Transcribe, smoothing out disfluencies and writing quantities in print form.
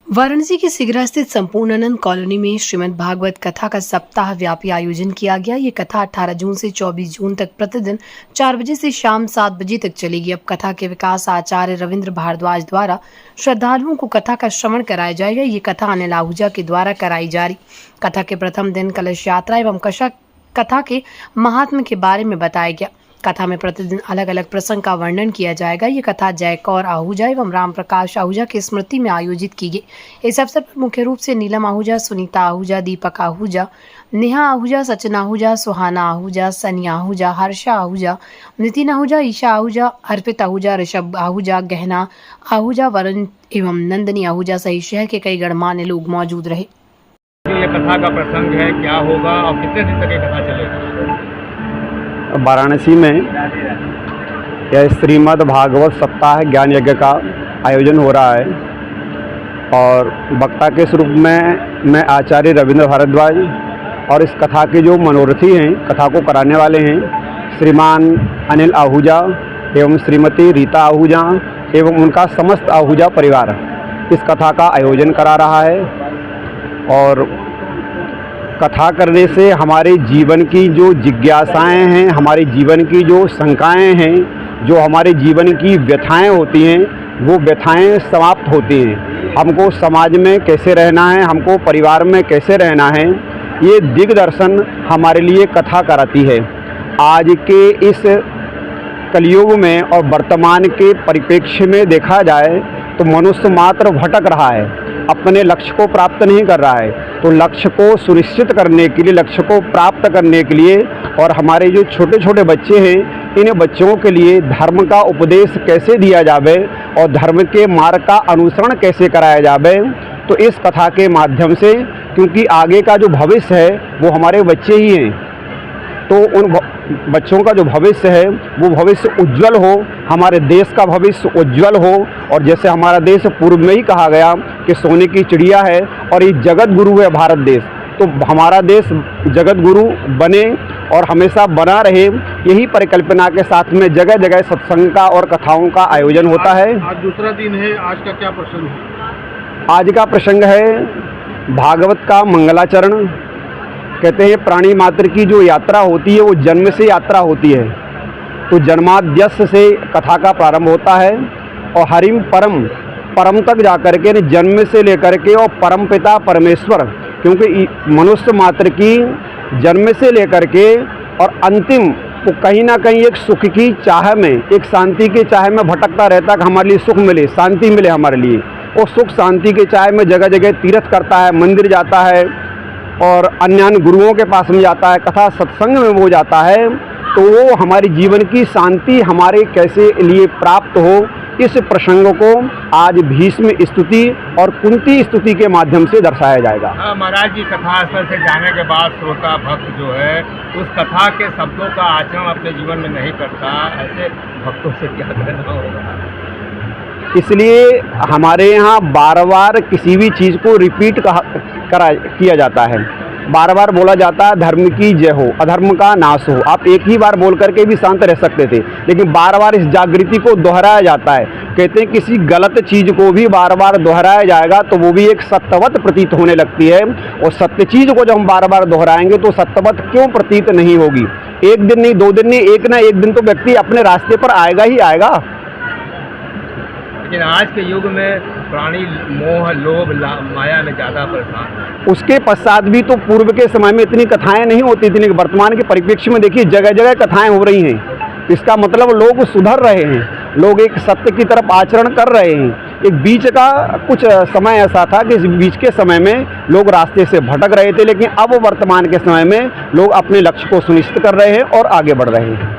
वाराणसी के सिगरा स्थित संपूर्णानंद कॉलोनी में श्रीमद् भागवत कथा का सप्ताह व्यापी आयोजन किया गया। ये कथा 18 जून से 24 जून तक प्रतिदिन 4 बजे से शाम 7 बजे तक चलेगी। अब कथा के विकास आचार्य रविंद्र भारद्वाज द्वारा श्रद्धालुओं को कथा का श्रवण कराया जाएगा। ये कथा अनिल आहूजा के द्वारा कराई जा रही। कथा के प्रथम दिन कलश यात्रा एवं कथा के महात्म्य के बारे में बताया गया। कथा में प्रतिदिन अलग अलग प्रसंग का वर्णन किया जाएगा। ये कथा जयकौर आहूजा एवं राम प्रकाश आहूजा की स्मृति में आयोजित की गई। इस अवसर पर मुख्य रूप से नीलम आहूजा, सुनीता आहूजा, दीपक आहूजा, नेहा आहूजा, सचिन आहूजा, सुहाना आहूजा, सनिया आहूजा, हर्षा आहूजा, नितिन आहूजा, ईशा आहूजा, अर्पित आहूजा, ऋषभ आहूजा, गहना आहूजा, वरुण एवं नंदनी आहूजा सहित शहर के कई गणमान्य लोग मौजूद रहे। ये कथा का प्रसंग है, क्या होगा और कितने दिन तक ये कथा चलेगी? वाराणसी में यह श्रीमद् भागवत सप्ताह ज्ञान यज्ञ का आयोजन हो रहा है और वक्ता के स्वरूप में मैं आचार्य रविंद्र भारद्वाज और इस कथा के जो मनोरथी हैं, कथा को कराने वाले हैं, श्रीमान अनिल आहूजा एवं श्रीमती रीता आहूजा एवं उनका समस्त आहूजा परिवार इस कथा का आयोजन करा रहा है। और कथा करने से हमारे जीवन की जो जिज्ञासाएं हैं, हमारे जीवन की जो शंकाएं हैं, जो हमारे जीवन की व्यथाएं होती हैं, वो व्यथाएं समाप्त होती हैं। हमको समाज में कैसे रहना है, हमको परिवार में कैसे रहना है, ये दिग्दर्शन हमारे लिए कथा कराती है। आज के इस कलयुग में और वर्तमान के परिप्रेक्ष्य में देखा जाए तो मनुष्य मात्र भटक रहा है, अपने लक्ष्य को प्राप्त नहीं कर रहा है। तो लक्ष्य को सुनिश्चित करने के लिए, लक्ष्य को प्राप्त करने के लिए और हमारे जो छोटे छोटे बच्चे हैं, इन बच्चों के लिए धर्म का उपदेश कैसे दिया जावे और धर्म के मार्ग का अनुसरण कैसे कराया जावे, तो इस कथा के माध्यम से, क्योंकि आगे का जो भविष्य है वो हमारे बच्चे ही हैं, तो उन बच्चों का जो भविष्य है वो भविष्य उज्जवल हो, हमारे देश का भविष्य उज्जवल हो। और जैसे हमारा देश पूर्व में ही कहा गया कि सोने की चिड़िया है और ये जगत गुरु है भारत देश, तो हमारा देश जगत गुरु बने और हमेशा बना रहे, यही परिकल्पना के साथ में जगह जगह सत्संग का और कथाओं का आयोजन होता है। आज दूसरा दिन है, आज का क्या प्रसंग है? आज का प्रसंग है भागवत का मंगलाचरण। कहते हैं प्राणी मात्र की जो यात्रा होती है वो जन्म से यात्रा होती है। तो जन्माद्यस्य से कथा का प्रारंभ होता है और हरिम परम तक जाकर के, जन्म से लेकर के और परम पिता परमेश्वर, क्योंकि मनुष्य मात्र की जन्म से लेकर के और अंतिम वो कहीं ना कहीं एक सुख की चाह में, एक शांति की चाह में भटकता रहता है कि हमारे लिए सुख मिले, शांति मिले हमारे लिए। और सुख शांति की चाह में जगह जगह तीर्थ करता है, मंदिर जाता है और अन्य गुरुओं के पास में जाता है, कथा सत्संग में वो जाता है। तो वो हमारी जीवन की शांति हमारे कैसे लिए प्राप्त हो, इस प्रसंग को आज भीष्म स्तुति और कुंती स्तुति के माध्यम से दर्शाया जाएगा। महाराज जी, कथा स्थल से जाने के बाद श्रोता भक्त जो है उस कथा के शब्दों का आचरण अपने जीवन में नहीं करता, ऐसे भक्तों से क्या करना होगा? इसलिए हमारे यहाँ बार बार किसी भी चीज़ को रिपीट किया जाता है, बार बार बोला जाता है धर्म की जय हो, अधर्म का नाश हो। आप एक ही बार बोल करके भी शांत रह सकते थे, लेकिन बार बार इस जागृति को दोहराया जाता है। कहते हैं किसी गलत चीज़ को भी बार बार दोहराया जाएगा तो वो भी एक सत्यवत प्रतीत होने लगती है, और सत्य चीज़ को जब हम बार बार दोहराएंगे तो सत्यवत क्यों प्रतीत नहीं होगी? एक दिन नहीं, 2 दिन नहीं, एक ना एक दिन तो व्यक्ति अपने रास्ते पर आएगा ही आएगा। लेकिन आज के युग में प्राणी मोह, लोभ, माया में ज़्यादा परेशान है। उसके पश्चात भी तो पूर्व के समय में इतनी कथाएं नहीं होती थी, लेकिन वर्तमान के परिप्रेक्ष्य में देखिए जगह जगह कथाएं हो रही हैं। इसका मतलब लोग सुधर रहे हैं, लोग एक सत्य की तरफ आचरण कर रहे हैं। एक बीच का कुछ समय ऐसा था कि इस बीच के समय में लोग रास्ते से भटक रहे थे, लेकिन अब वर्तमान के समय में लोग अपने लक्ष्य को सुनिश्चित कर रहे हैं और आगे बढ़ रहे हैं।